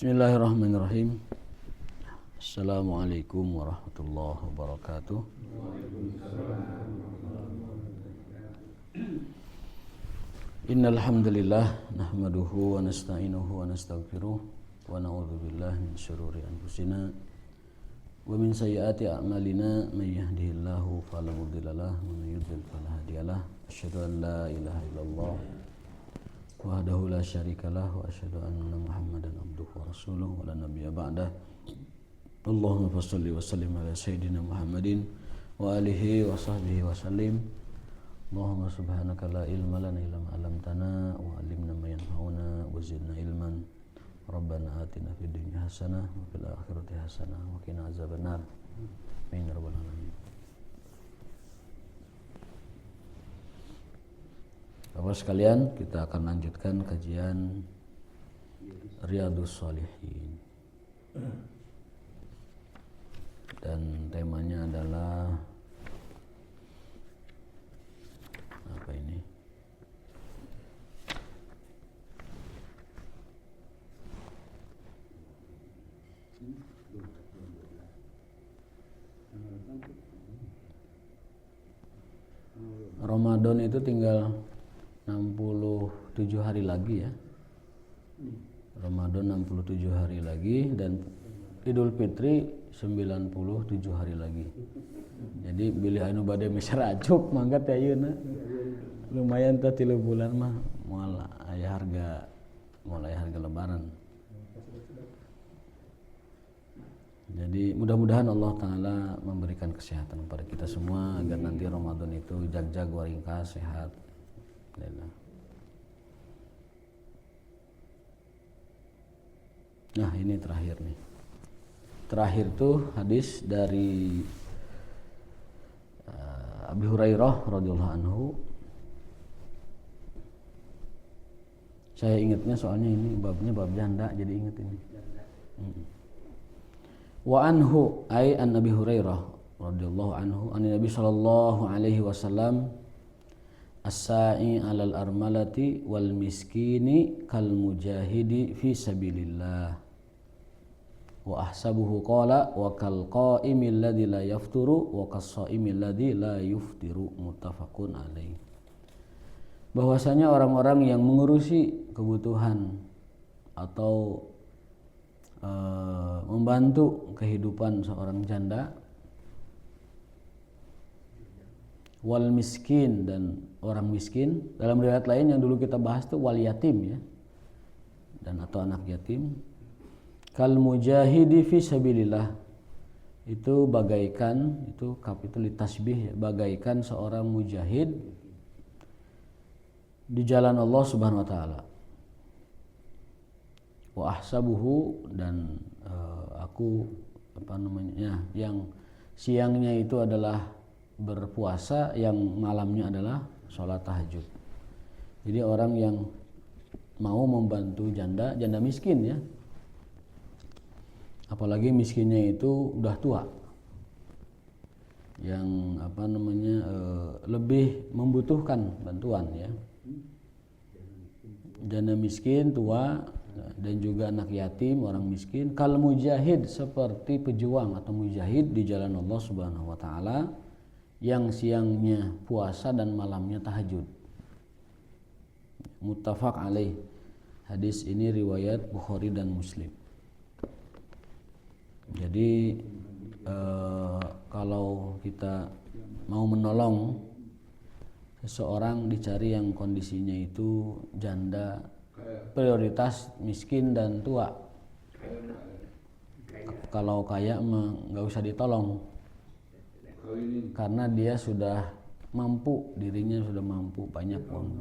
Bismillahirrahmanirrahim. Assalamualaikum warahmatullahi wabarakatuh. Innal hamdalillah nahmaduhu wa nasta'inuhu wa nastaghfiruh wa na'udzu billahi min shururi anfusina wa min sayyiati a'malina may yahdihillahu fala mudhillalah wa may yudhlil fala hadiyalah. Asyhadu an la ilaha illallah wahdahu la syarikalah wa asyhadu anna Muhammadan abduhu wa rasuluh wa la nabiyya ba'dah. Allahumma shalli wa sallim ala sayyidina Muhammadin wa alihi wa sahbihi wa sallim. Allahumma subhanaka la ilma lana illa ma 'allamtana wa 'allimna ma yanfa'una wa zidna ilman. Rabbana atina fid dunya hasanah wa fil akhirati hasanah wa qina azabannar. Amin ya rabbal alamin. Bapak sekalian, kita akan lanjutkan kajian Riyadhus Shalihin. Dan temanya adalah apa ini? Ramadan itu tinggal 67 hari lagi ya. Ramadan 67 hari lagi dan Idul Fitri 97 hari lagi. Jadi bilih anu bade mesra acuk mangga teh ayeuna. Lumayan teh 3 bulan mah moal aya harga lebaran. Jadi mudah-mudahan Allah Ta'ala memberikan kesehatan kepada kita semua agar nanti Ramadan itu jag-jag waringkas sehat. Nah ini terakhir nih. Terakhir tuh hadis dari Abi Hurairah radhiyallahu anhu. Saya ingatnya soalnya ini babnya bab janda jadi ingat ini. Wa anhu ay an Abi Hurairah radhiyallahu anhu an Nabi sallallahu alaihi wasallam as-sa'i 'alal armalati wal miskini kal mujahidi fi sabilillah wa ahsabuhu qala wa kal qa'imil ladzi la yafturu wa kas sha'imil ladzi la yuftiru muttafaqun alaih. Bahwasanya orang-orang yang mengurusi kebutuhan atau membantu kehidupan seorang janda, wal miskin dan orang miskin, dalam riwayat lain yang dulu kita bahas tuh wal yatim ya, dan atau anak yatim, kal mujahidi fi sabilillah, itu bagaikan, itu kaf itu litasbih ya, bagaikan seorang mujahid di jalan Allah Subhanahu wa taala. Wa ahsabuhu dan aku yang siangnya itu adalah berpuasa, yang malamnya adalah sholat tahajud. Jadi orang yang mau membantu janda miskin ya, apalagi miskinnya itu udah tua, yang lebih membutuhkan bantuan ya, janda miskin tua dan juga anak yatim, orang miskin. Kal mujahid, seperti pejuang atau mujahid di jalan Allah Subhanahu wa taala, yang siangnya puasa dan malamnya tahajud. Muttafaq alaih. Hadis ini riwayat Bukhari dan Muslim. Jadi kalau kita mau menolong seseorang, dicari yang kondisinya itu janda, prioritas miskin dan tua. Kalau kaya mah nggak usah ditolong, karena dia sudah mampu, dirinya sudah mampu, banyak uang.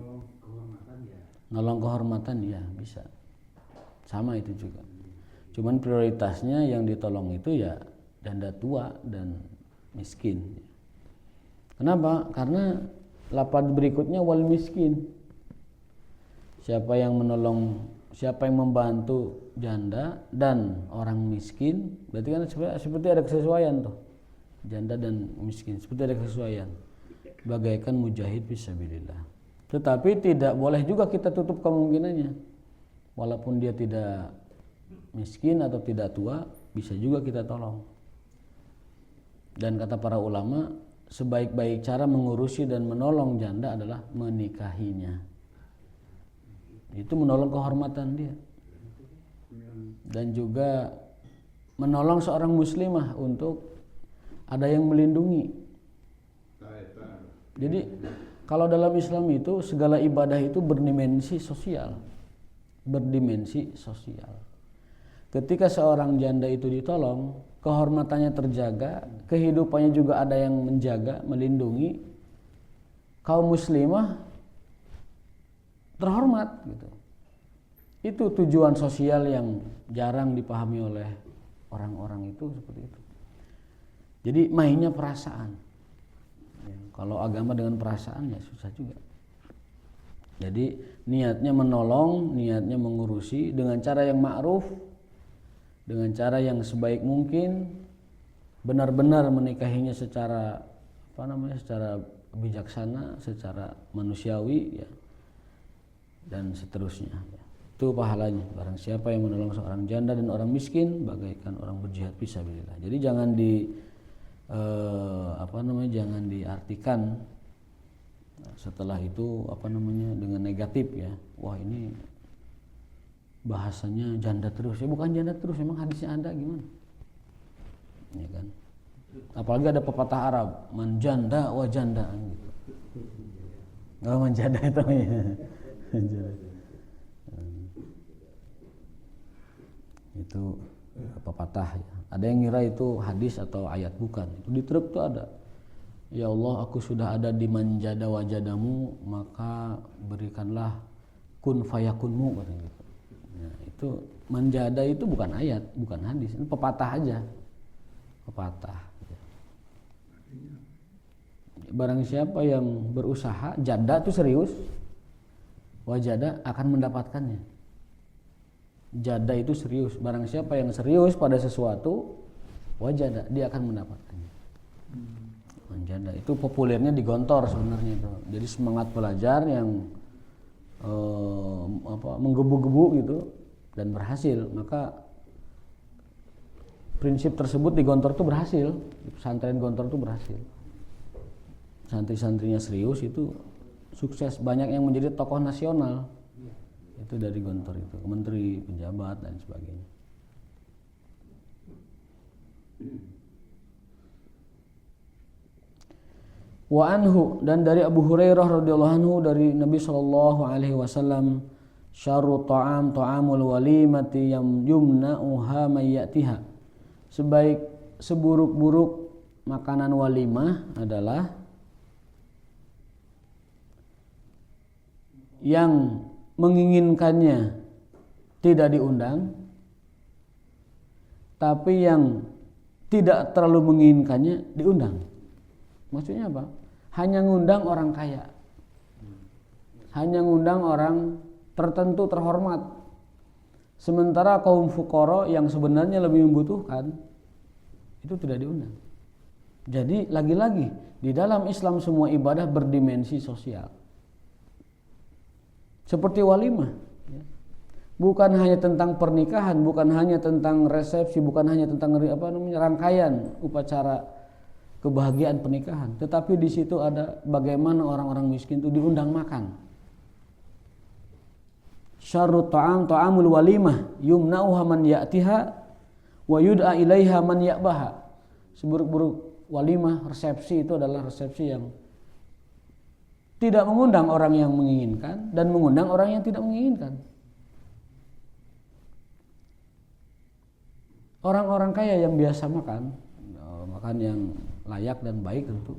Nolong kehormatan ya bisa, sama itu juga. Cuman prioritasnya yang ditolong itu ya janda tua dan miskin. Kenapa? Karena lafaz berikutnya wal miskin. Siapa yang menolong, siapa yang membantu janda dan orang miskin, berarti kan seperti ada kesesuaian tuh. Janda dan miskin seperti ada kesesuaian. Bagaikan mujahid fisabilillah. Tetapi tidak boleh juga kita tutup kemungkinannya. Walaupun dia tidak miskin atau tidak tua bisa juga kita tolong. Dan kata para ulama, sebaik-baik cara mengurusi dan menolong janda adalah menikahinya. Itu menolong kehormatan dia. Dan juga menolong seorang muslimah untuk ada yang melindungi. Jadi kalau dalam Islam itu segala ibadah itu berdimensi sosial. Berdimensi sosial. Ketika seorang janda itu ditolong, kehormatannya terjaga, kehidupannya juga ada yang menjaga, melindungi, kaum muslimah terhormat gitu. Itu tujuan sosial yang jarang dipahami oleh orang-orang itu seperti itu. Jadi mainnya perasaan. Ya, kalau agama dengan perasaan ya susah juga. Jadi niatnya menolong, niatnya mengurusi dengan cara yang ma'ruf, dengan cara yang sebaik mungkin, benar-benar menikahinya secara secara bijaksana, secara manusiawi ya, dan seterusnya ya. Itu pahalanya. Barang siapa yang menolong seorang janda dan orang miskin bagaikan orang berjihad fisabilillah. Jadi jangan jangan diartikan setelah itu dengan negatif ya. Wah, ini bahasanya janda terus. Ya bukan janda terus, memang hadisnya ada gimana? Ya kan? Apalagi ada pepatah Arab, man janda wa janda gitu. Oh, menjanda itu ya. Itu pepatah ya. Ada yang ngira itu hadis atau ayat, bukan. Itu di truk tuh ada. Ya Allah, aku sudah ada di manjada wajadamu, maka berikanlah kun fayakunmu katanya gitu. Ya, itu manjada itu bukan ayat, bukan hadis, itu pepatah aja. Pepatah. Ya. Barang siapa yang berusaha, jada itu serius, wajada akan mendapatkannya. Jada itu serius. Barang siapa yang serius pada sesuatu, wajada, dia akan mendapatkannya. Manjada itu populernya di Gontor sebenarnya itu. Jadi semangat pelajar yang menggebu-gebu gitu dan berhasil, maka prinsip tersebut di Gontor itu berhasil. Pesantren Gontor itu berhasil. Santri-santrinya serius itu sukses, banyak yang menjadi tokoh nasional. Itu dari Gontor itu, menteri, pejabat dan sebagainya. Wa anhu, dan dari Abu Hurairah radhiyallahu anhu dari Nabi sallallahu alaihi wasallam, syarru ta'am ta'amul walimati yumna'uha may ya'tiha. Seburuk-buruk makanan walimah adalah yang menginginkannya tidak diundang, tapi yang tidak terlalu menginginkannya diundang. Maksudnya apa? Hanya ngundang orang kaya, hanya ngundang orang tertentu terhormat, sementara kaum fuqara yang sebenarnya lebih membutuhkan itu tidak diundang. Jadi lagi-lagi di dalam Islam semua ibadah berdimensi sosial. Seperti walimah, bukan hanya tentang pernikahan, bukan hanya tentang resepsi, bukan hanya tentang rangkaian upacara kebahagiaan pernikahan, tetapi di situ ada bagaimana orang-orang miskin itu diundang makan. Syarrut ta'am ta'amul walimah yumna'uha man ya'tiha wa yud'a ilaiha man ya'baha. Seburuk-buruk walimah, resepsi itu adalah resepsi yang tidak mengundang orang yang menginginkan dan mengundang orang yang tidak menginginkan. Orang-orang kaya yang biasa makan yang layak dan baik tentu,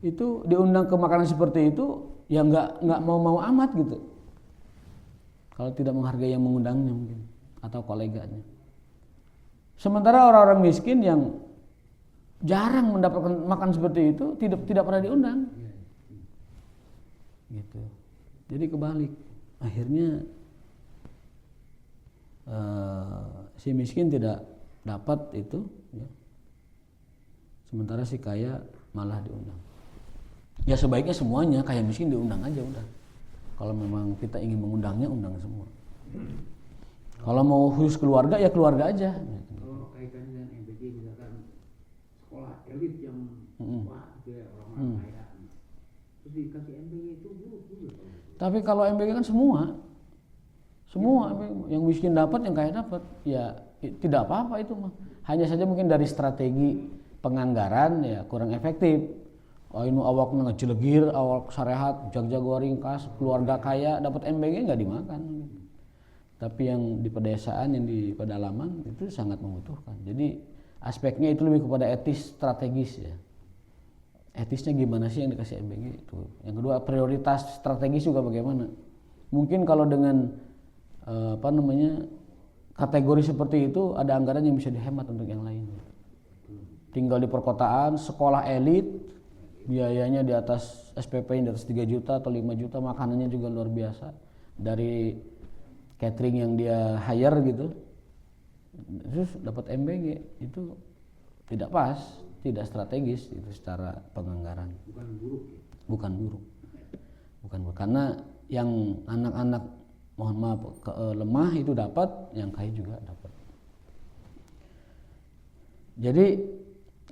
itu diundang ke makanan seperti itu ya nggak mau amat gitu, kalau tidak menghargai yang mengundangnya mungkin atau koleganya. Sementara orang-orang miskin yang jarang mendapatkan makan seperti itu tidak pernah diundang gitu. Jadi kebalik, akhirnya si miskin tidak dapat itu ya. Sementara si kaya malah diundang. Ya sebaiknya semuanya, kaya miskin diundang aja udah. Kalau memang kita ingin mengundangnya, undang semua. Kalau mau khusus keluarga ya keluarga aja. Kalau kaitannya dengan MBG misalkan sekolah elit yang wah gitu ya orang-orang kaya, terus dikasih MBG itu buruk juga. Tapi kalau MBG kan semua yang miskin dapat, yang kaya dapat, ya tidak apa-apa itu mah. Hanya saja mungkin dari strategi penganggaran ya kurang efektif. Oh ini awak ngejelegir, awak sarehat, jag-jago ringkas, keluarga kaya dapat MBG nggak dimakan. Tapi yang di pedesaan, yang di pedalaman itu sangat membutuhkan. Jadi aspeknya itu lebih kepada etis strategis ya. Etisnya gimana sih yang dikasih MBG itu. Yang kedua prioritas strategis juga bagaimana. Mungkin kalau dengan kategori seperti itu ada anggaran yang bisa dihemat untuk yang lain. Tinggal di perkotaan, sekolah elit, biayanya di atas SPP di atas 3 juta atau 5 juta, makanannya juga luar biasa. Dari catering yang dia hire gitu, terus dapat MBG itu tidak pas, tidak strategis itu secara penganggaran. Bukan buruk. Karena yang anak-anak mohon maaf lemah itu dapat, yang kaya juga dapat. Jadi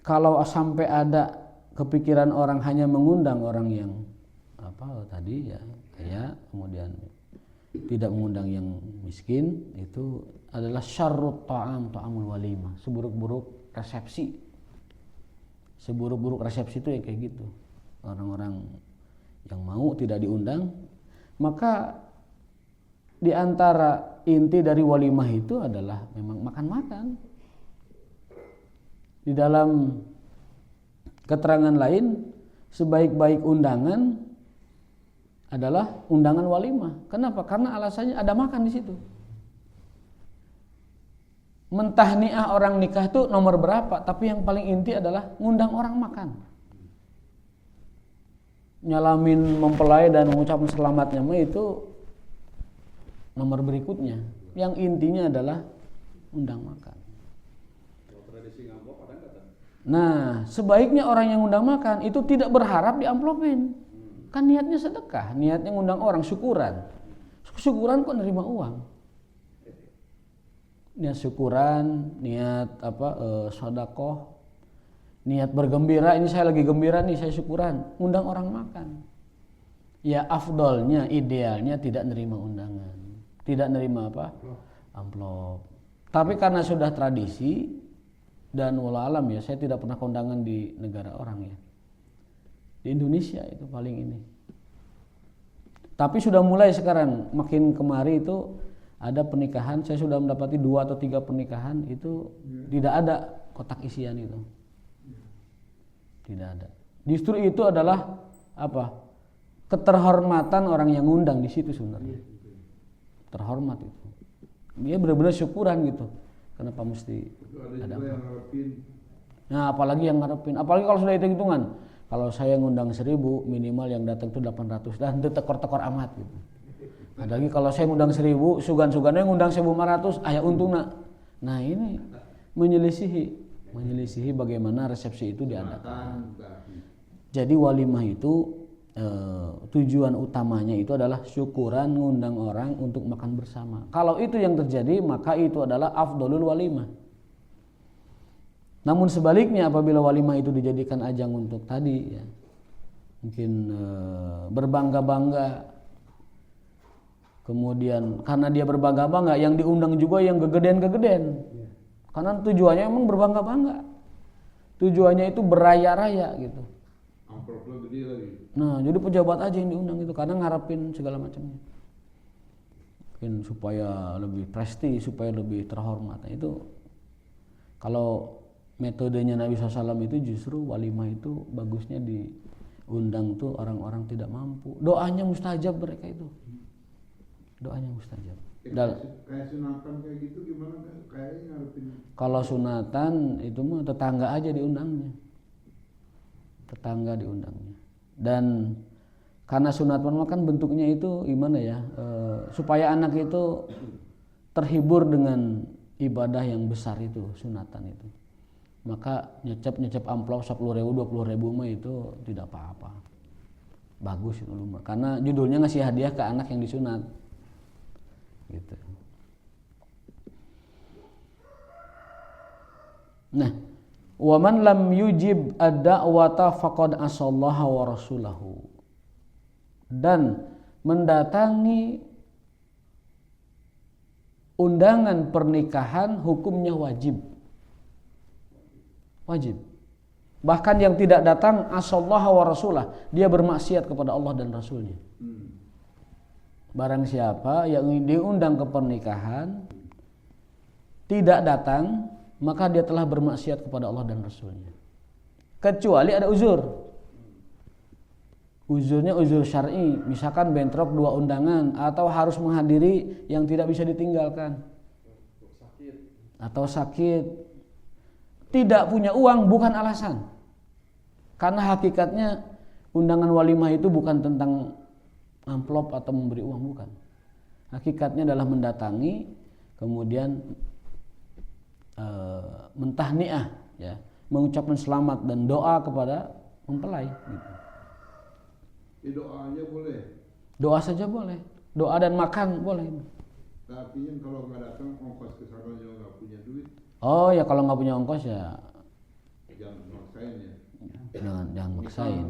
kalau sampai ada kepikiran orang hanya mengundang orang yang tadi ya kaya, kemudian tidak mengundang yang miskin, itu adalah syarrut ta'amul walimah, seburuk-buruk resepsi. Seburuk-buruk resepsi itu ya kayak gitu. Orang-orang yang mau tidak diundang, maka di antara inti dari walimah itu adalah memang makan-makan. Di dalam keterangan lain, sebaik-baik undangan adalah undangan walimah. Kenapa? Karena alasannya ada makan di situ. Mentahniah orang nikah itu nomor berapa, tapi yang paling inti adalah ngundang orang makan. Nyalamin mempelai dan mengucapkan selamatnya itu nomor berikutnya. Yang intinya adalah undang makan. Nah, sebaiknya orang yang undang makan itu tidak berharap diamplopin. Kan niatnya sedekah, niatnya ngundang orang, syukuran. Syukuran kok nerima uang. Niat syukuran, niat sedekah, niat bergembira, ini saya lagi gembira nih, saya syukuran, ngundang orang makan. Ya afdolnya, idealnya tidak nerima undangan. Tidak nerima amplop. Tapi karena sudah tradisi dan wallah alam ya, saya tidak pernah kondangan di negara orang ya. Di Indonesia itu paling ini. Tapi sudah mulai sekarang, makin kemari itu ada pernikahan, saya sudah mendapati 2 atau 3 pernikahan itu tidak ada kotak isian itu. Tidak ada. Justru itu adalah keterhormatan orang yang ngundang di situ sebenarnya. Terhormat itu. Dia benar-benar syukuran gitu. Kenapa mesti ada yang ngarepin? Nah, apalagi yang ngarepin. Apalagi kalau sudah hitung-hitungan. Kalau saya ngundang 1000, minimal yang datang itu 800 dan itu tekor-tekor amat gitu. Ada lagi kalau saya ngundang 1000, sugan-sugannya ngundang 1500, aya untungna. Nah, ini menyelisihi bagaimana resepsi itu diadakan. Jadi walimah itu tujuan utamanya itu adalah syukuran, ngundang orang untuk makan bersama. Kalau itu yang terjadi, maka itu adalah afdolul walimah. Namun sebaliknya, apabila walimah itu dijadikan ajang untuk tadi ya, mungkin berbangga-bangga, kemudian karena dia berbangga-bangga, yang diundang juga yang gegeden-gegeden. Karena tujuannya emang berbangga-bangga, tujuannya itu beraya-raya gitu. Amplopnya gede lagi. Nah, jadi pejabat aja yang diundang itu karena ngarepin segala macamnya. Mungkin supaya lebih prestis, supaya lebih terhormat. Nah, itu kalau metodenya Nabi SAW itu justru walimah itu bagusnya diundang tuh orang-orang tidak mampu. Doanya mustajab mereka itu. Doanya mustajab. Kayak sunatan kayak gitu gimana? Kayaknya ngarepin. Kalau sunatan itu mah tetangga aja diundangnya. Tetangga diundangnya. Dan karena sunatan kan bentuknya itu gimana ya, supaya anak itu terhibur dengan ibadah yang besar itu, sunatan itu, maka nyecep amplop 10.000 20.000 mah itu tidak apa-apa, bagus itu mah, karena judulnya ngasih hadiah ke anak yang disunat gitu. Nah, wa man lam yujib ad-da'wata faqad asallaha wa rasulahu. Dan mendatangi undangan pernikahan hukumnya wajib. Wajib. Bahkan yang tidak datang asallaha wa rasulah, dia bermaksiat kepada Allah dan Rasulnya. Barang siapa yang diundang ke pernikahan tidak datang, maka dia telah bermaksiat kepada Allah dan Rasulnya. Kecuali ada uzur. Uzurnya uzur syar'i, misalkan bentrok 2 undangan atau harus menghadiri yang tidak bisa ditinggalkan. Atau sakit. Tidak punya uang bukan alasan. Karena hakikatnya undangan walimah itu bukan tentang amplop atau memberi uang, bukan. Hakikatnya adalah mendatangi, kemudian mentahniah, ya, mengucapkan selamat dan doa kepada mempelai. Gitu. Doanya boleh. Doa saja boleh, doa dan makan boleh. Tapi yang kalau nggak datang ongkos ke sana juga nggak punya duit. Oh ya, kalau nggak punya ongkos ya Jangan maksain ya. jangan maksain.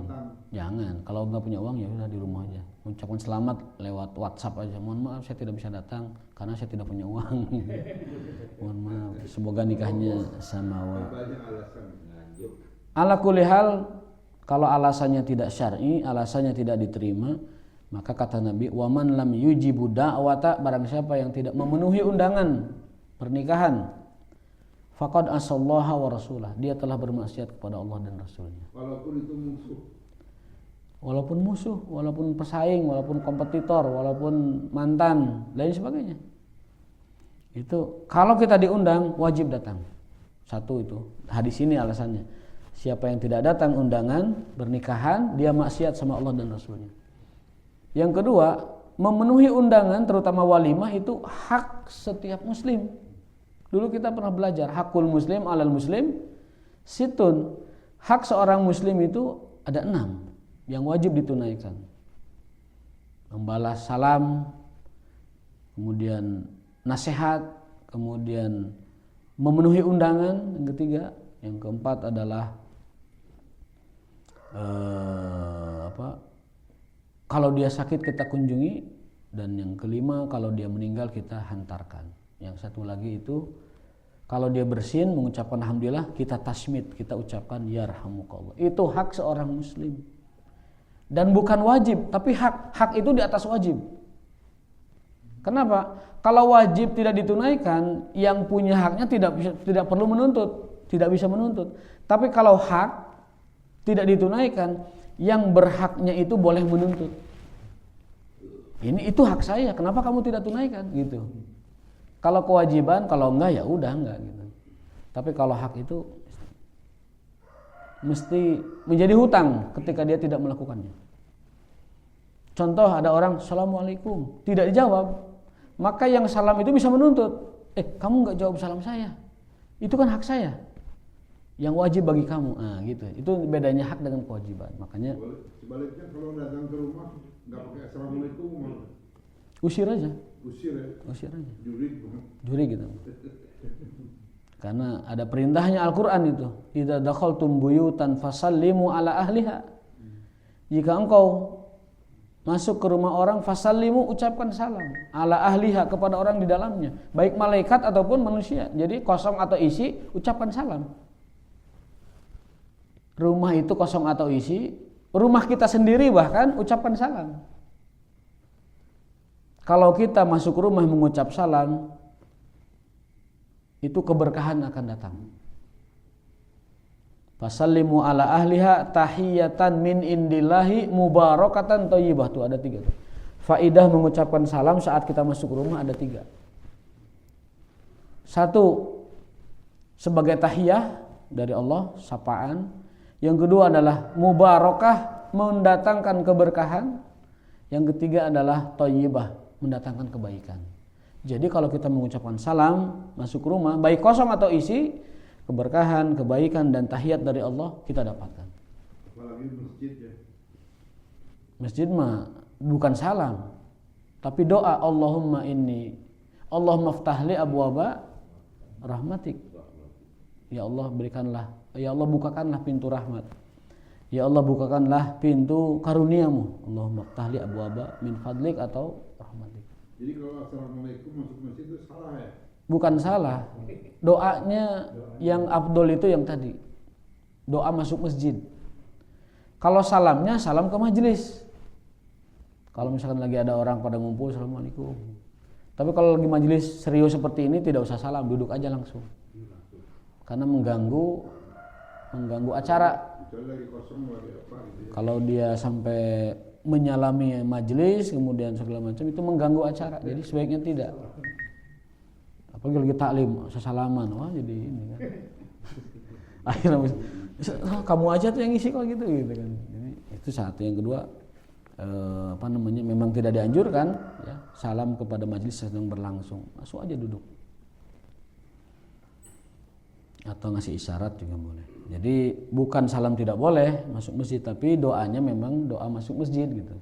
Jangan, kalau nggak punya uang ya udah di rumah aja. Mengucapkan selamat lewat WhatsApp aja. Mohon maaf saya tidak bisa datang karena saya tidak punya uang. Mohon maaf. Semoga nikahnya sama. Banyak alasan. Ala kulli hal, kalau alasannya tidak syar'i, alasannya tidak diterima, maka kata Nabi, wa man lam yujibu da'wata, barang siapa yang tidak memenuhi undangan pernikahan, faqad asallaha wa rasulah, dia telah bermaksiat kepada Allah dan Rasulnya. Walaupun itu musuh. Walaupun musuh, walaupun pesaing, walaupun kompetitor, walaupun mantan, lain sebagainya. Itu kalau kita diundang wajib datang. Satu itu. Hadis ini alasannya. Siapa yang tidak datang undangan pernikahan, dia maksiat sama Allah dan Rasulnya. Yang kedua, memenuhi undangan terutama walimah itu hak setiap muslim. Dulu kita pernah belajar hakul muslim alal muslim situn. Hak seorang muslim itu ada 6 yang wajib ditunaikan. Membalas salam, kemudian nasihat, kemudian memenuhi undangan, yang ketiga. Yang keempat adalah kalau dia sakit kita kunjungi, dan yang kelima kalau dia meninggal kita hantarkan. Yang satu lagi itu kalau dia bersin mengucapkan alhamdulillah, kita tasmid, kita ucapkan yarhamukallah. Itu hak seorang muslim. Dan bukan wajib, tapi hak itu di atas wajib. Kenapa? Kalau wajib tidak ditunaikan, yang punya haknya tidak perlu menuntut, tidak bisa menuntut. Tapi kalau hak tidak ditunaikan, yang berhaknya itu boleh menuntut. Itu hak saya, kenapa kamu tidak tunaikan? Gitu. Kalau kewajiban, kalau enggak ya udah enggak gitu. Tapi kalau hak itu mesti menjadi hutang ketika dia tidak melakukannya. Contoh, ada orang assalamualaikum, tidak dijawab, maka yang salam itu bisa menuntut. Kamu enggak jawab salam saya, itu kan hak saya yang wajib bagi kamu. Gitu. Itu bedanya hak dengan kewajiban. Makanya sebaliknya kalau datang ke rumah nggak pakai assalamualaikum, usir aja. Usir aja. Juri gitu. Karena ada perintahnya Al-Qur'an itu. Idza dakhaltum buyutan fasallimu ala ahliha. Jika engkau masuk ke rumah orang, fasallimu, ucapkan salam ala ahliha, kepada orang di dalamnya, baik malaikat ataupun manusia. Jadi kosong atau isi, ucapkan salam. Rumah itu kosong atau isi, rumah kita sendiri bahkan ucapkan salam. Kalau kita masuk rumah mengucap salam, itu keberkahan akan datang. Fasallimu ala ahliha tahiyatan min indillahi mubarakatan thayyibah. Tuh ada 3 tuh. Faidah mengucapkan salam saat kita masuk rumah ada 3. 1, sebagai tahiyah dari Allah, sapaan. Yang kedua adalah mubarakah, mendatangkan keberkahan. Yang ketiga adalah thayyibah, mendatangkan kebaikan. Jadi kalau kita mengucapkan salam masuk rumah, baik kosong atau isi, keberkahan, kebaikan dan tahiyat dari Allah kita dapatkan. Apalagi masjid ya. Masjid mah bukan salam, tapi doa. Allahumma ftahli abwaba rahmatik. Ya Allah berikanlah, ya Allah bukakanlah pintu rahmat. Ya Allah bukakanlah pintu karuniamu. Allahumma ftahli abwaaba min fadlik atau rahmatik. Jadi kalau assalamualaikum masuk masjid itu salah ya? Bukan salah. Doanya yang afdol itu yang tadi. Doa masuk masjid. Kalau salamnya salam ke majelis. Kalau misalkan lagi ada orang pada ngumpul, assalamualaikum. Tapi kalau lagi majelis serius seperti ini tidak usah salam, duduk aja langsung. Karena mengganggu acara. Lagi kosong lagi apa gitu ya. Kalau dia sampai menyalami majelis kemudian segala macam itu mengganggu acara. Jadi sebaiknya tidak. Apalagi lagi taklim, sesalaman, wah jadi ini kan. Akhirnya kamu aja tuh yang ngisi kok gitu kan. Jadi itu satu. Yang kedua memang tidak dianjurkan ya, salam kepada majelis sedang berlangsung. Masuk aja duduk. Atau ngasih isyarat juga boleh. Jadi bukan salam tidak boleh masuk masjid, tapi doanya memang doa masuk masjid gitu.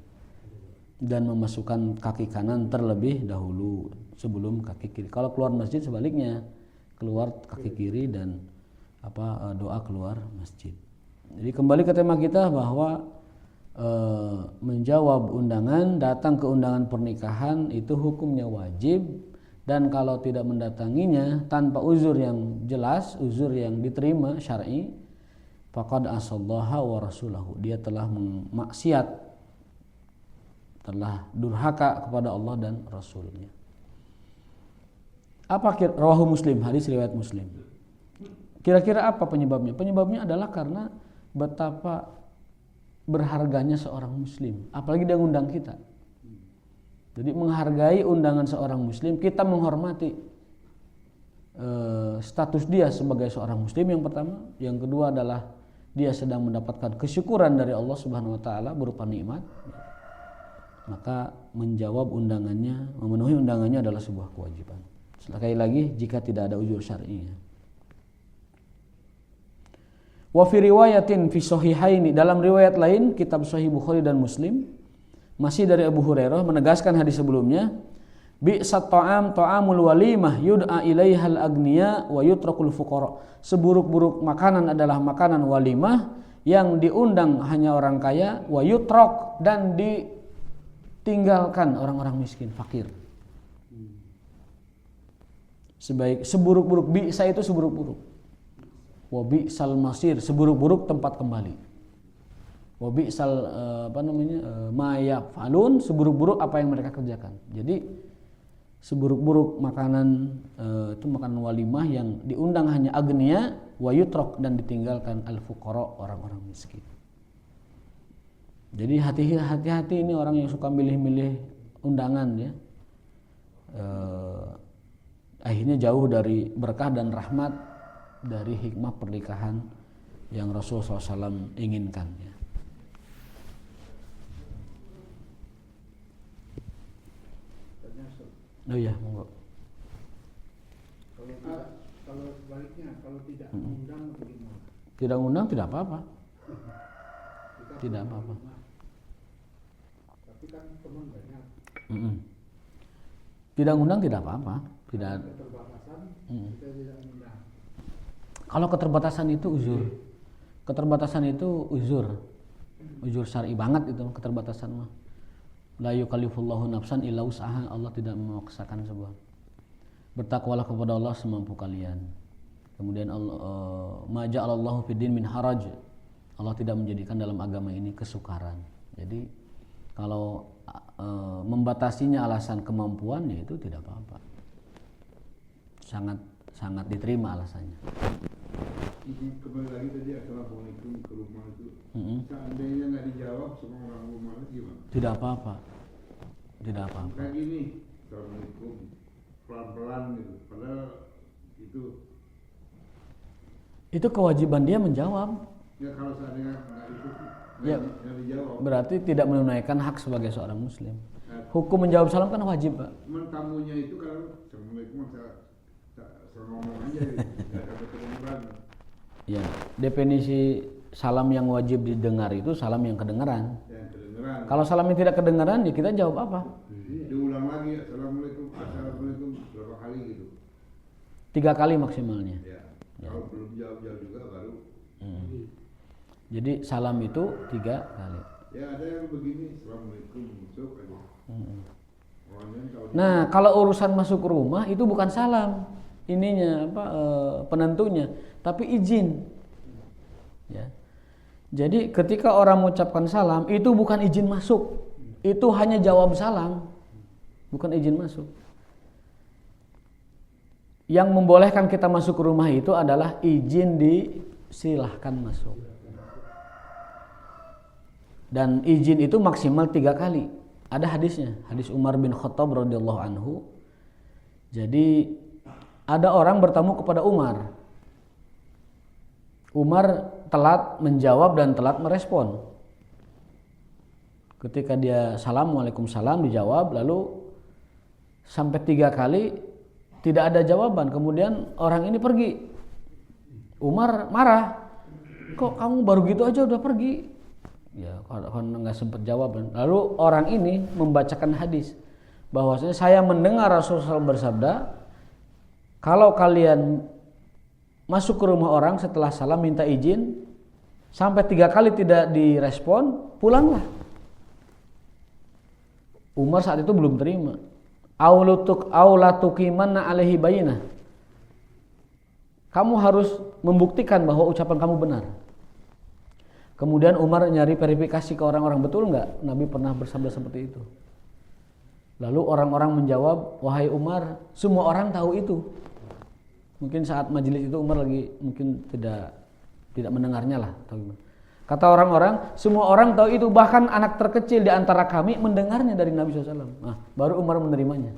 Dan memasukkan kaki kanan terlebih dahulu sebelum kaki kiri. Kalau keluar masjid sebaliknya, keluar kaki kiri dan doa keluar masjid. Jadi kembali ke tema kita bahwa menjawab undangan, datang ke undangan pernikahan itu hukumnya wajib. Dan kalau tidak mendatanginya tanpa uzur yang jelas, uzur yang diterima syar'i, faqad asallaha wa rasulahu. Dia telah maksiat, telah durhaka kepada Allah dan Rasulnya. Apa rawahu Muslim, hadis riwayat Muslim. Kira-kira apa penyebabnya? Penyebabnya adalah karena betapa berharganya seorang muslim, apalagi dia ngundang kita. Jadi menghargai undangan seorang muslim, kita menghormati status dia sebagai seorang muslim yang pertama. Yang kedua adalah dia sedang mendapatkan kesyukuran dari Allah Subhanahu wa taala berupa nikmat. Maka menjawab undangannya, memenuhi undangannya adalah sebuah kewajiban. Sekali lagi jika tidak ada uzur syar'i. Wa fi riwayatin fi sahihaini, dalam riwayat lain kitab Sahih Bukhari dan Muslim masih dari Abu Hurairah menegaskan hadis sebelumnya, bi'sat ta'amul walimah yud'a ilaihal agniya wa yutrakul fuqara. Seburuk-buruk makanan adalah makanan walimah yang diundang hanya orang kaya, wa yutrak, dan ditinggalkan orang-orang miskin, fakir. Seburuk-buruk, bi'sa itu seburuk-buruk. Wa bi'sal masir, seburuk-buruk tempat kembali. Wa bi'sal ma yaf'alun, seburuk-buruk apa yang mereka kerjakan. Jadi seburuk-buruk makanan itu makanan walimah yang diundang hanya agniya, wa yutrak, dan ditinggalkan al-fuqara, orang-orang miskin. Jadi hati-hati ini orang yang suka milih-milih undangan ya. Akhirnya jauh dari berkah dan rahmat dari hikmah pernikahan yang Rasulullah SAW inginkan ya. Oh iya, monggo. Kalau sebaliknya, kalau tidak mengundang bagaimana? Tidak undang tidak apa-apa. Tidak apa-apa. Tapi kan teman banyak. Tidak undang tidak apa-apa. Tidak. Keterbatasan, kita tidak mengundang. Kalau keterbatasan itu uzur. Keterbatasan itu uzur. Uzur syar'i banget itu keterbatasan mah. La yukallifullahu nafsan illa wus'aha. Allah tidak memaksakan sebuah. Bertakwalah kepada Allah semampu kalian. Kemudian ma ja'alallahu fid din min haraj. Allah tidak menjadikan dalam agama ini kesukaran. Jadi kalau membatasinya alasan kemampuan ya itu tidak apa-apa. Sangat diterima alasannya. Kembali lagi tadi assalamualaikum ke rumah itu. Seandainya nggak dijawab sama orang rumah itu gimana? Tidak apa-apa. Tidak apa-apa. Kayak gini, assalamualaikum, pelan-pelan gitu. Padahal itu kewajiban dia menjawab. Ya kalau seandainya nggak dijawab. Berarti tidak menunaikan hak sebagai seorang muslim. Hukum menjawab salam kan wajib, Pak. Tamunya itu kalau assalamualaikum saya ngomong aja gitu. Nggak ada kedengeran. Ya, definisi salam yang wajib didengar itu salam yang kedengaran. Yang kedengeran. Kalau salam yang tidak kedengaran, ya kita jawab apa? Diulang lagi assalamualaikum berapa kali gitu? 3 kali maksimalnya. Ya. Kalau belum jawab juga baru. Jadi salam itu 3 kali. Ya ada yang begini, assalamualaikum masuk aja. Nah kalau urusan masuk rumah itu bukan salam, ininya penentunya, tapi izin. Ya. Jadi ketika orang mengucapkan salam itu bukan izin masuk, itu hanya jawab salam, bukan izin masuk. Yang membolehkan kita masuk ke rumah itu adalah izin disilahkan masuk. Dan izin itu maksimal 3 kali. Ada hadisnya, hadis Umar bin Khattab radhiyallahu anhu. Jadi ada orang bertamu kepada Umar. Umar telat menjawab dan telat merespon. Ketika dia salam, waalaikumsalam dijawab, lalu sampai 3 kali tidak ada jawaban. Kemudian orang ini pergi. Umar marah. Kok kamu baru gitu aja udah pergi? Ya, kalau nggak sempat jawab. Lalu orang ini membacakan hadis bahwasanya saya mendengar Rasulullah bersabda, kalau kalian masuk ke rumah orang setelah salam minta izin sampai 3 kali tidak direspon, pulanglah. Umar saat itu belum terima. Aulatukimanna alaihi bayinah. Kamu harus membuktikan bahwa ucapan kamu benar. Kemudian Umar nyari verifikasi ke orang-orang, betul nggak Nabi pernah bersabda seperti itu? Lalu orang-orang menjawab, wahai Umar, semua orang tahu itu. Mungkin saat majelis itu Umar lagi mungkin tidak mendengarnya lah. Kata orang-orang, semua orang tahu itu, bahkan anak terkecil di antara kami mendengarnya dari Nabi SAW. Nah, baru Umar menerimanya.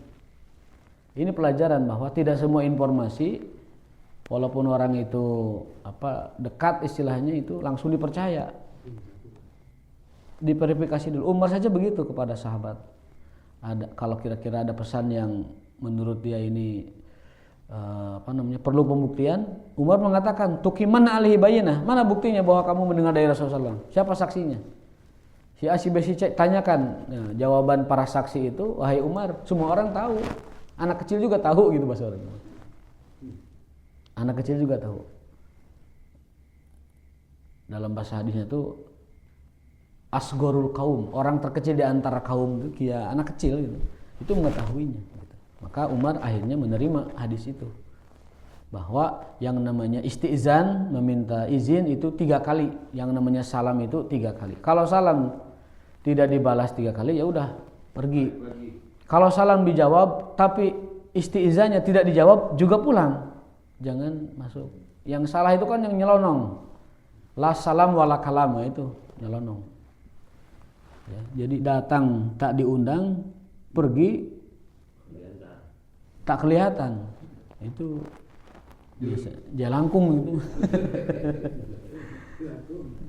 Ini pelajaran bahwa tidak semua informasi, walaupun orang itu dekat istilahnya itu langsung dipercaya. Diverifikasi dulu. Umar saja begitu kepada sahabat. Kalau kira-kira ada pesan yang menurut dia ini perlu pembuktian, Umar mengatakan, tukimanna alaihi bayinah. Mana buktinya bahwa kamu mendengar dari Rasulullah? Siapa saksinya? Si A, si B, si C, tanyakan. Nah, jawaban para saksi itu, wahai Umar, semua orang tahu. Anak kecil juga tahu gitu bahasa orang. Anak kecil juga tahu. Dalam bahasa hadisnya itu asgorul kaum, orang terkecil di antara kaum itu kia anak kecil gitu. Itu mengetahuinya gitu. Maka Umar akhirnya menerima hadis itu. Bahwa yang namanya istizan, meminta izin itu 3 kali, yang namanya salam itu 3 kali. Kalau salam tidak dibalas 3 kali ya udah pergi. Kalau salam dijawab tapi istizannya tidak dijawab juga pulang. Jangan masuk. Yang salah itu kan yang nyelonong. La salam wala kalam, itu nyelonong. Ya, jadi datang tak diundang, pergi tak kelihatan. Itu biasa, jalangkung itu.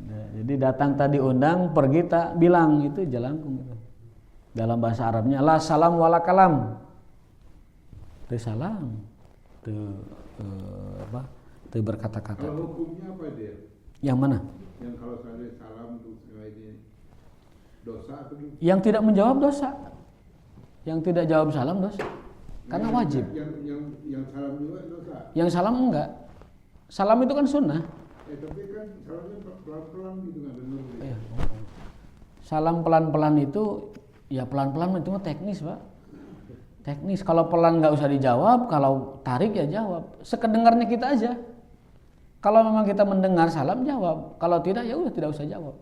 Nah, jadi datang tak diundang, pergi tak bilang, itu jalangkung itu. Dalam bahasa Arabnya la salam wala kalam. Itu salam. Itu berkata-kata. Kalau hukumnya apa dia? Yang mana? Yang kalau saya salam itu ini dosa atau gitu? Yang tidak menjawab dosa. Yang tidak jawab salam dosa. Karena wajib. Yang salam juga dosa. Yang salam enggak. Salam itu kan sunnah. Tapi kan salamnya pelan-pelan gitu kan benar. Iya. Salam pelan-pelan itu ya pelan-pelan itu mah teknis, Pak. Teknis. Kalau pelan nggak usah dijawab, kalau tarik ya jawab. Sekedengarnya kita aja. Kalau memang kita mendengar salam jawab, kalau tidak ya udah tidak usah jawab.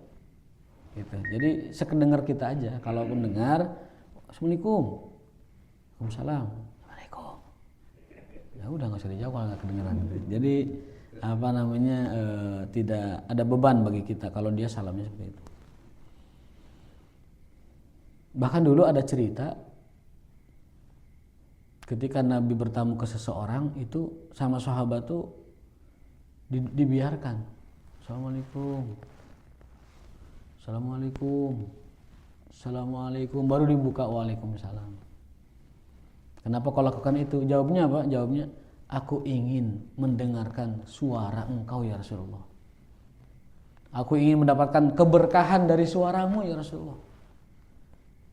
Gitu. Jadi sekedengar kita aja. Kalau mendengar, assalamualaikum, waalaikumsalam, waalaikum. Ya udah nggak usah dijawab, nggak kedengeran. Jadi tidak ada beban bagi kita kalau dia salamnya seperti itu. Bahkan dulu ada cerita. Ketika Nabi bertamu ke seseorang itu sama sahabat tuh dibiarkan. Assalamualaikum. Assalamualaikum. Assalamualaikum, baru dibuka waalaikumsalam. Kenapa kau lakukan itu? Jawabnya apa? Jawabnya, aku ingin mendengarkan suara engkau ya Rasulullah. Aku ingin mendapatkan keberkahan dari suaramu ya Rasulullah.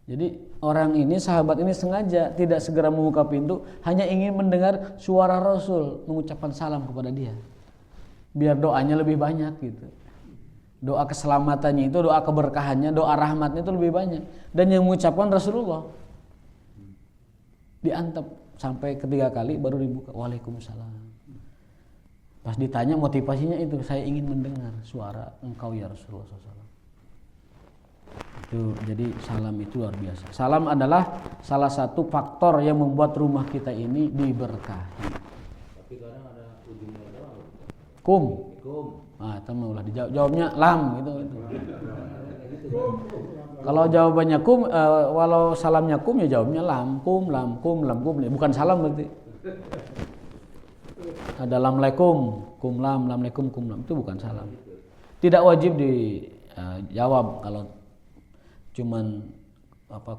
Jadi orang ini, sahabat ini sengaja tidak segera membuka pintu, hanya ingin mendengar suara Rasul mengucapkan salam kepada dia. biar doanya lebih banyak gitu. Doa keselamatannya itu, doa keberkahannya, doa rahmatnya itu lebih banyak. Dan yang mengucapkan Rasulullah diantep sampai ketiga kali baru dibuka Waalaikumsalam. Pas ditanya motivasinya itu, saya ingin mendengar suara engkau ya Rasulullah SAW. Itu jadi salam itu luar biasa. Salam adalah salah satu faktor yang membuat rumah kita ini diberkahi. Tapi kadang ada ujungnya doang. Kum. Assalamualaikum. Itu maulah dijawabnya lam gitu. Kalau jawabannya kum, walau salamnya kum ya jawabnya lam, kum, bukan salam berarti. Ada lamlaikum, kum lam, lamlaikum, kum lam, itu bukan salam. Tidak wajib dijawab kalau cuman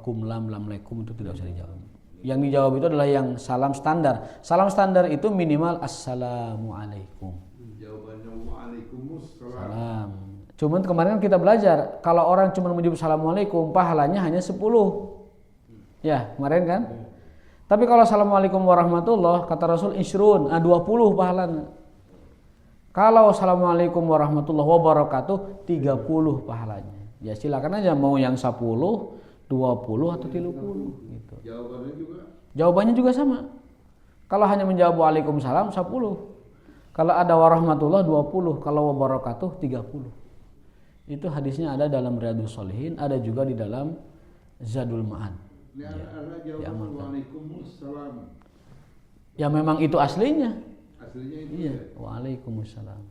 kum lam, lamlaikum itu tidak usah dijawab. Yang dijawab itu adalah yang salam standar. Salam standar itu minimal assalamualaikum. Jawabannya waalaikumsalam. Salam. Cuman kemarin kita belajar kalau orang cuma menjawab assalamualaikum pahalanya hanya 10. Ya, kemarin kan? Tapi kalau assalamualaikum warahmatullah kata Rasul isrun, 20 pahalanya. Kalau assalamualaikum warahmatullahi wabarakatuh 30 pahalanya. Ya silakan aja mau yang 10, 20 atau 30 gitu. Jawabannya juga sama. Kalau hanya menjawab waalaikumsalam 10. Kalau ada warahmatullah 20, kalau wabarakatuh 30. Itu hadisnya ada dalam Riyadhus Shalihin, ada juga di dalam Zadul Ma'ad. Ya, waalaikumsalam. Ya memang itu aslinya. Aslinya itu. Iya, waalaikumsalam.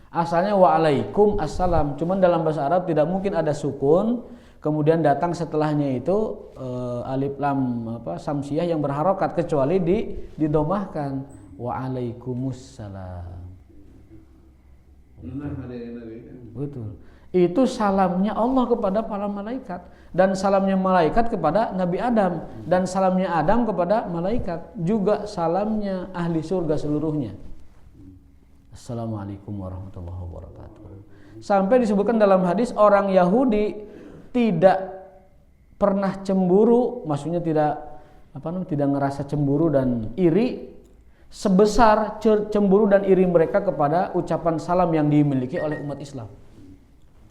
Asalnya waalaikum assalam, cuman dalam bahasa Arab tidak mungkin ada sukun, kemudian datang setelahnya itu alif lam samsiah yang berharokat kecuali didomahkan waalaikumsalam. Betul. Itu salamnya Allah kepada para malaikat dan salamnya malaikat kepada Nabi Adam dan salamnya Adam kepada malaikat, juga salamnya ahli surga seluruhnya. Assalamualaikum warahmatullahi wabarakatuh. Sampai disebutkan dalam hadis orang Yahudi tidak pernah cemburu, maksudnya tidak ngerasa cemburu dan iri sebesar cemburu dan iri mereka kepada ucapan salam yang dimiliki oleh umat Islam.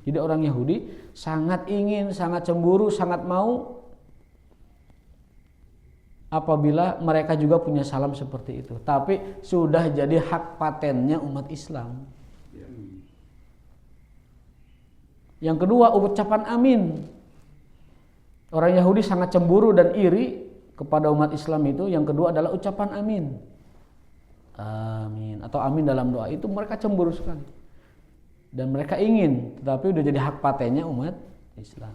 Jadi orang Yahudi sangat ingin, sangat cemburu, sangat mau apabila mereka juga punya salam seperti itu. Tapi sudah jadi hak patennya umat Islam. Yang kedua, ucapan amin. Orang Yahudi sangat cemburu dan iri kepada umat Islam itu. Yang kedua adalah ucapan amin. Amin atau amin dalam doa itu mereka cemburu sekali. Dan mereka ingin, tetapi udah jadi hak patennya umat Islam.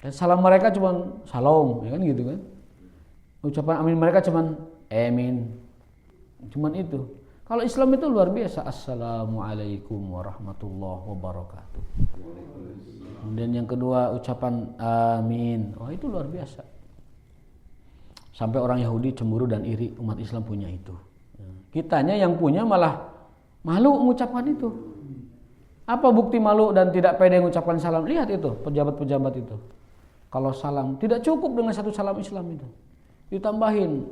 Dan salam mereka cuma salam, ya kan gitu kan. Ucapan amin mereka cuma amin. Cuman itu. Kalau Islam itu luar biasa. Assalamualaikum warahmatullahi wabarakatuh. Kemudian yang kedua ucapan amin. Wah, itu luar biasa. Sampai orang Yahudi cemburu dan iri umat Islam punya itu. Kitanya yang punya malah malu mengucapkan itu. Apa bukti malu dan tidak pede mengucapkan salam? Lihat itu pejabat-pejabat itu. Kalau salam tidak cukup dengan satu salam Islam itu, ditambahin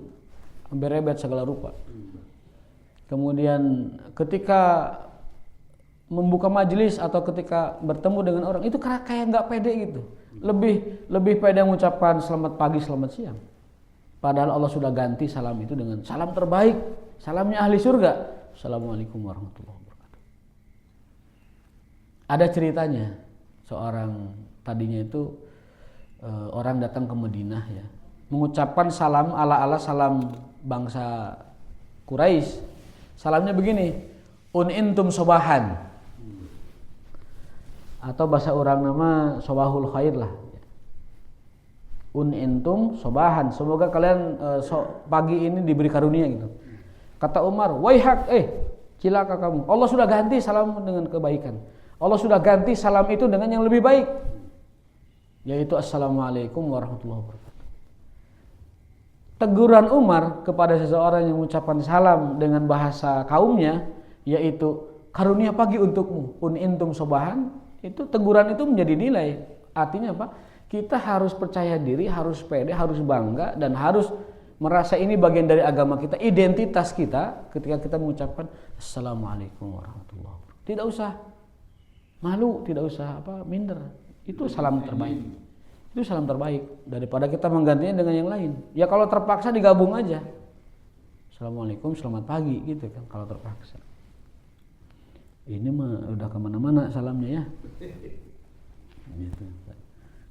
berebet segala rupa. Kemudian ketika membuka majelis atau ketika bertemu dengan orang itu kayak nggak pede gitu. Lebih pede mengucapkan selamat pagi, selamat siang. Padahal Allah sudah ganti salam itu dengan salam terbaik, salamnya ahli surga. Assalamualaikum warahmatullahi wabarakatuh. Ada ceritanya, seorang tadinya itu orang datang ke Madinah ya, mengucapkan salam ala salam bangsa Quraisy. Salamnya begini, intum sobahan, atau bahasa orang nama sobahul khair lah. Intum sobahan, semoga kalian pagi ini diberi karunia gitu. Kata Umar, waihak, cilaka kamu. Allah sudah ganti salam dengan kebaikan. Allah sudah ganti salam itu dengan yang lebih baik, yaitu assalamualaikum warahmatullahi wabarakatuh. Teguran Umar kepada seseorang yang mengucapkan salam dengan bahasa kaumnya, yaitu karunia pagi untukmu, intum sobahan, itu teguran itu menjadi nilai. Artinya apa? Kita harus percaya diri, harus pede, harus bangga, dan harus merasa ini bagian dari agama kita, identitas kita ketika kita mengucapkan Assalamualaikum warahmatullahi wabarakatuh. Tidak usah malu, tidak usah minder. Itu salam terbaik. Itu salam terbaik daripada kita menggantinya dengan yang lain. Ya kalau terpaksa digabung aja. Assalamualaikum, selamat pagi gitu kan kalau terpaksa. Ini mah udah kemana-mana salamnya ya. Gitu.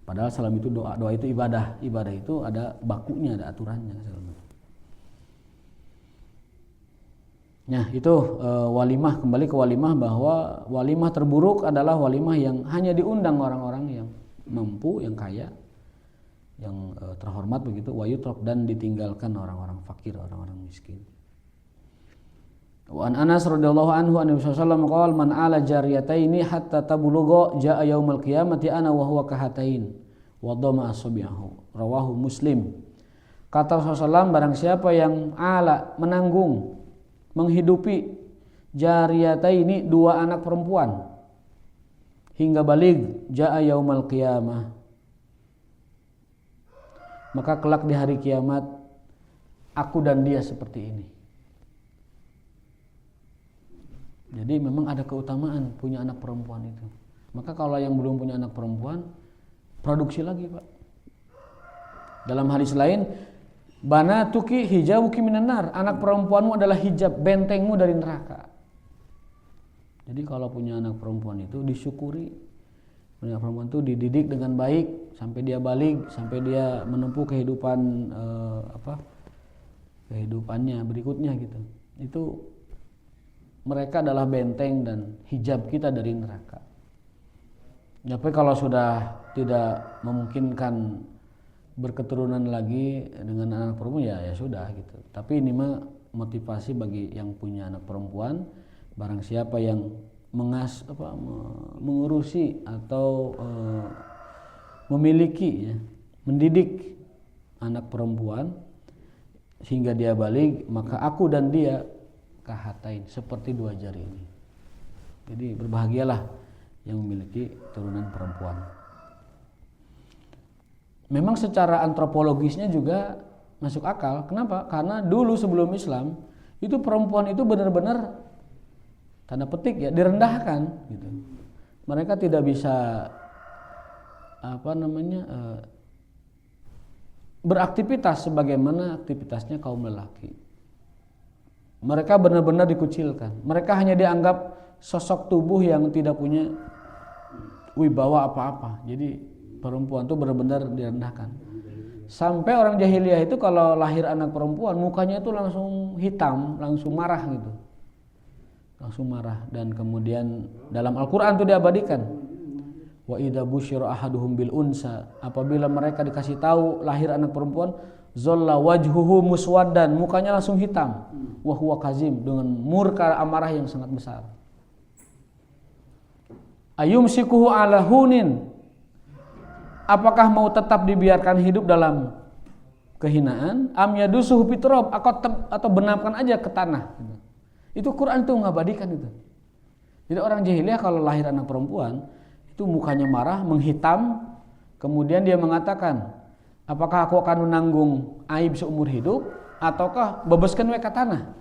Padahal salam itu doa itu ibadah. Ibadah itu ada bakunya, ada aturannya. Nah itu walimah, kembali ke walimah, bahwa walimah terburuk adalah walimah yang hanya diundang orang-orang yang mampu, yang kaya, yang terhormat begitu, wayutrok, dan ditinggalkan orang-orang fakir, orang-orang miskin. Wa an Anas radhiyallahu anhu annabi sallallahu alaihi wasallam man ala jariyataini hatta tabulugha jaa yaumil qiyamati ana wa huwa kahatain wa dama asabi'ahu rawahu Muslim. Kata Rasulullah, barang siapa yang ala menanggung, menghidupi jariyataini, dua anak perempuan, hingga baligh jaa yaumil qiyamah, maka kelak di hari kiamat aku dan dia seperti ini. Jadi memang ada keutamaan punya anak perempuan itu. Maka kalau yang belum punya anak perempuan, produksi lagi Pak. Dalam hadis lain, banatuki hijabuki minan nar, anak perempuanmu adalah hijab, bentengmu dari neraka. Jadi kalau punya anak perempuan itu disyukuri. Punya perempuan itu dididik dengan baik sampai dia balik, sampai dia menempuh kehidupan kehidupannya berikutnya gitu. Itu mereka adalah benteng dan hijab kita dari neraka. Tapi kalau sudah tidak memungkinkan berketurunan lagi dengan anak perempuan, ya sudah gitu. Tapi ini mah motivasi bagi yang punya anak perempuan, barang siapa yang mengurusi atau memiliki ya, mendidik anak perempuan sehingga dia balik, maka aku dan dia kahatain, seperti dua jari ini. Jadi berbahagialah yang memiliki turunan perempuan. Memang secara antropologisnya juga masuk akal. Kenapa? Karena dulu sebelum Islam itu perempuan itu benar-benar tanda petik ya direndahkan gitu. Mereka tidak bisa beraktivitas sebagaimana aktivitasnya kaum lelaki. Mereka benar-benar dikucilkan. Mereka hanya dianggap sosok tubuh yang tidak punya wibawa apa-apa. Jadi perempuan itu benar-benar direndahkan. Sampai orang jahiliyah itu kalau lahir anak perempuan, mukanya itu langsung hitam, langsung marah gitu. Langsung marah. Dan kemudian dalam Al-Quran itu diabadikan. Wa idza busyira ahaduhum bil unsa, apabila mereka dikasih tahu lahir anak perempuan, zalla wajhuhu muswaddan, mukanya langsung hitam, wa huwa kazim, dengan murka amarah yang sangat besar. Ayumsikuhu ala hunin, apakah mau tetap dibiarkan hidup dalam kehinaan, am yadusuhu fitrab, atau benamkan aja ke tanah. Itu Quran itu mengabadikan itu. Jadi orang jahiliyah kalau lahir anak perempuan itu mukanya marah, menghitam, kemudian dia mengatakan, apakah aku akan menanggung aib seumur hidup ataukah bebaskan mereka tanah?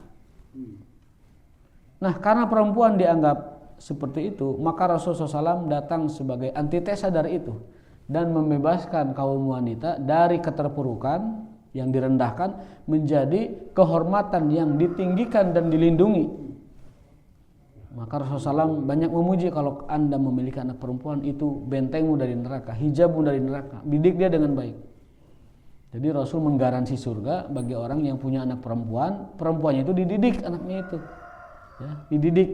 Nah, karena perempuan dianggap seperti itu, maka Rasulullah SAW datang sebagai antitesa dari itu dan membebaskan kaum wanita dari keterpurukan yang direndahkan menjadi kehormatan yang ditinggikan dan dilindungi. Maka Rasulullah SAW banyak memuji, kalau Anda memiliki anak perempuan itu bentengmu dari neraka, hijabmu dari neraka, didik dia dengan baik. Jadi Rasul menggaransi surga bagi orang yang punya anak perempuan, perempuannya itu dididik anaknya itu, ya, dididik,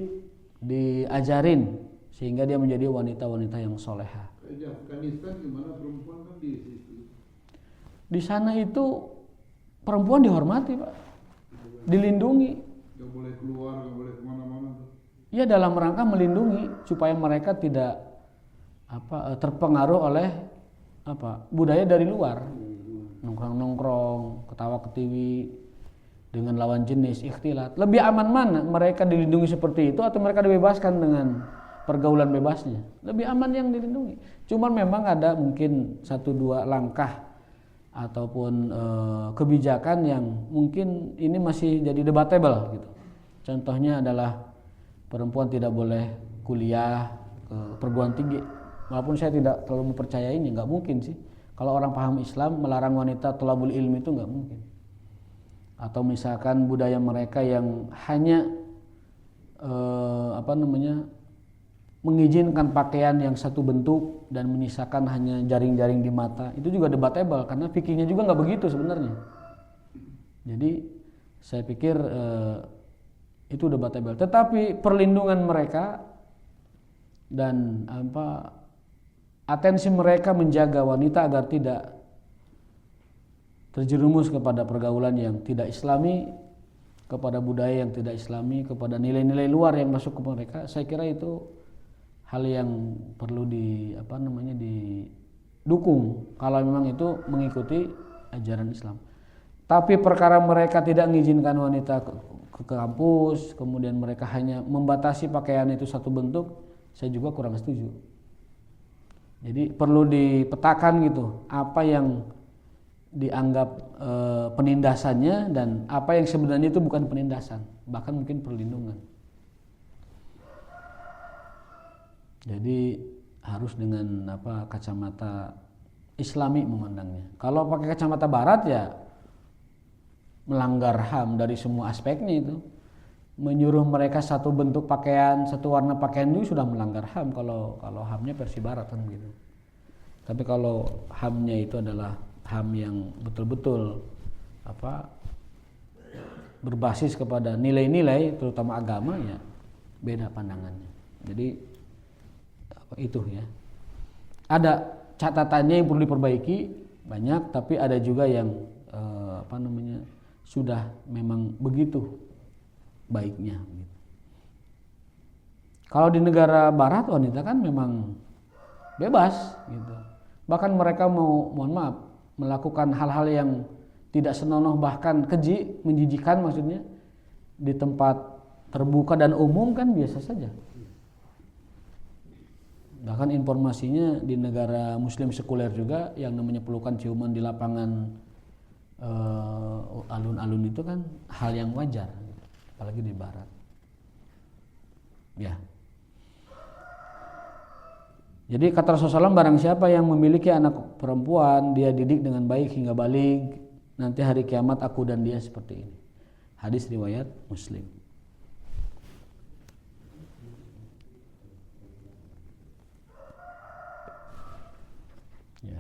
diajarin sehingga dia menjadi wanita-wanita yang soleha. Di Afghanistan gimana perempuan kan di situ? Di sana itu perempuan dihormati Pak, dilindungi. Gak boleh keluar, gak boleh kemana-mana tuh. Ya, dalam rangka melindungi supaya mereka tidak terpengaruh oleh budaya dari luar. Nongkrong-nongkrong, ketawa-ketiwi dengan lawan jenis, ikhtilat. Lebih aman mana mereka dilindungi seperti itu atau mereka dibebaskan dengan pergaulan bebasnya? Lebih aman yang dilindungi. Cuman memang ada mungkin 1-2 langkah ataupun kebijakan yang mungkin ini masih jadi debatable gitu. Contohnya adalah perempuan tidak boleh kuliah ke perguruan tinggi. Walaupun saya tidak terlalu mempercayainya, nggak mungkin sih. Kalau orang paham Islam melarang wanita thalabul ilmi itu nggak mungkin. Atau misalkan budaya mereka yang hanya mengizinkan pakaian yang satu bentuk dan menyisakan hanya jaring-jaring di mata, itu juga debatable karena fikihnya juga nggak begitu sebenarnya. Jadi saya pikir itu debatable. Tetapi perlindungan mereka dan atensi mereka menjaga wanita agar tidak terjerumus kepada pergaulan yang tidak Islami, kepada budaya yang tidak Islami, kepada nilai-nilai luar yang masuk ke mereka, saya kira itu hal yang perlu didukung kalau memang itu mengikuti ajaran Islam. Tapi perkara mereka tidak mengizinkan wanita ke kampus, kemudian mereka hanya membatasi pakaian itu satu bentuk, saya juga kurang setuju. Jadi perlu dipetakan gitu, apa yang dianggap penindasannya dan apa yang sebenarnya itu bukan penindasan, bahkan mungkin perlindungan. Jadi harus dengan kacamata Islami memandangnya. Kalau pakai kacamata Barat ya melanggar HAM dari semua aspeknya itu. Menyuruh mereka satu bentuk pakaian, satu warna pakaian itu sudah melanggar HAM kalau HAM-nya versi Barat kan gitu. Tapi kalau HAM-nya itu adalah HAM yang betul-betul berbasis kepada nilai-nilai terutama agama, ya beda pandangannya. Jadi itu ya. Ada catatannya yang perlu diperbaiki banyak, tapi ada juga yang sudah memang begitu baiknya. Kalau di negara Barat wanita kan memang bebas gitu. Bahkan mereka melakukan hal-hal yang tidak senonoh bahkan keji, menjijikan maksudnya di tempat terbuka dan umum kan biasa saja. Bahkan informasinya di negara muslim sekuler juga yang namanya pelukan ciuman di lapangan alun-alun itu kan hal yang wajar, apalagi di Barat. Ya. Jadi kata Rasulullah SAW, barang siapa yang memiliki anak perempuan, dia didik dengan baik hingga baligh, nanti hari kiamat aku dan dia seperti ini. Hadis riwayat Muslim. Ya.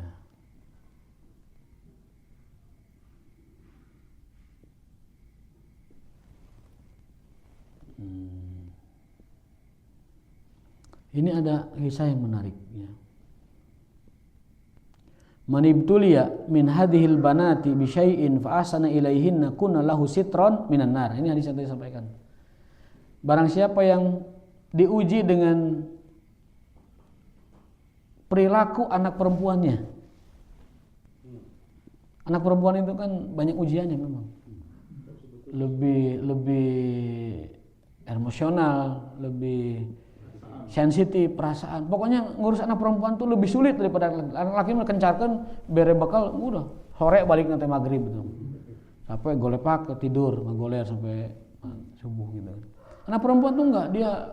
Ini ada kisah yang menarik ya. Man ibtuliya min hadhil banati bi syai'in fa asana ilaihinna kunna lahu sitron minan nar. Ini hadis yang tadi sampaikan. Barang siapa yang diuji dengan perilaku anak perempuannya. Anak perempuan itu kan banyak ujiannya memang. Lebih emosional, lebih sensitif, perasaan. Pokoknya ngurus anak perempuan tuh lebih sulit daripada anak laki. Menkencarkan bere bekal udah sore balik nanti maghrib gitu. Sampai golepak tidur, ngagoler sampai subuh gitu. Anak perempuan tuh enggak, dia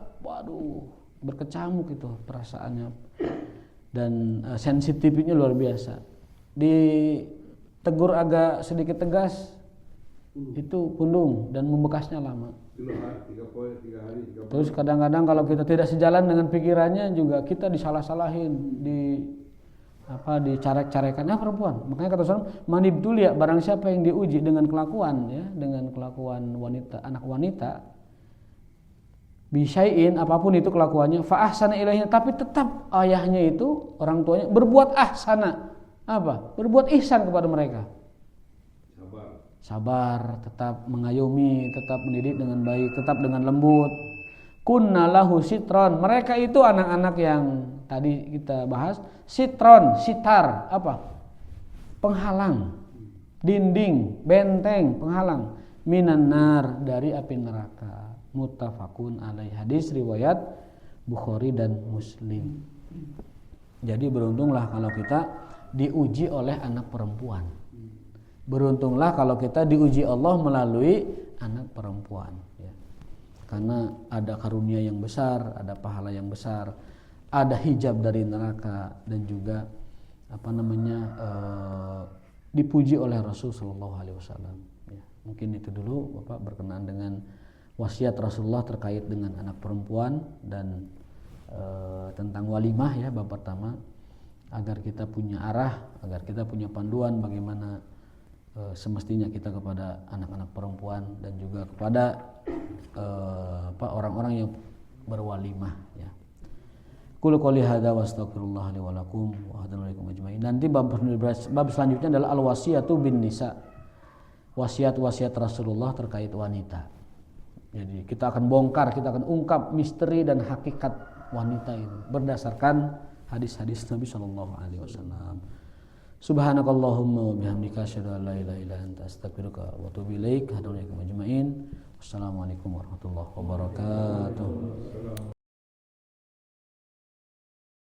berkecamuk itu perasaannya dan sensitifnya luar biasa. Ditegur agak sedikit tegas itu pundung dan membekasnya lama. Terus kadang-kadang kalau kita tidak sejalan dengan pikirannya juga kita disalah-salahin, dicarek-carekan perempuan. Makanya kata Rasulullah, manibtul ya, barang siapa yang diuji dengan kelakuan ya, dengan kelakuan wanita, anak wanita, bisyai'in apapun itu kelakuannya, fa ahsana ilaihi, tapi tetap ayahnya itu, orang tuanya berbuat ahsana, berbuat ihsan kepada mereka. Sabar, tetap mengayomi, tetap mendidik dengan baik, tetap dengan lembut. Kunna lahu sitron. Mereka itu anak-anak yang tadi kita bahas, sitron, sitar, penghalang, dinding, benteng, penghalang, minan nar, dari api neraka. Muttafaqun alaih. Hadis riwayat Bukhari dan Muslim. Jadi beruntunglah kalau kita diuji oleh anak perempuan. Beruntunglah kalau kita diuji Allah melalui anak perempuan, ya. Karena ada karunia yang besar, ada pahala yang besar, ada hijab dari neraka, dan juga dipuji oleh Rasulullah Shallallahu Alaihi Wasallam. Ya, mungkin itu dulu Bapak berkenaan dengan wasiat Rasulullah terkait dengan anak perempuan dan tentang walimah ya bab pertama, agar kita punya arah, agar kita punya panduan bagaimana semestinya kita kepada anak-anak perempuan dan juga kepada orang-orang yang berwalimah ya. Qul qouli hadza wa astaghfirullah li wa lakum wa hadalaikum ajmain. Nanti bab selanjutnya adalah al-wasiyatu bin nisa. Wasiat-wasiat Rasulullah terkait wanita. Jadi kita akan bongkar, kita akan ungkap misteri dan hakikat wanita itu berdasarkan hadis-hadis Nabi sallallahu alaihi wasallam. Subhanakallahumma wa bihamdika asyhadu an la ilaha illa anta astaghfiruka wa atubu ilaik. Hadalaikum ajmain. Wassalamualaikum warahmatullahi wabarakatuh.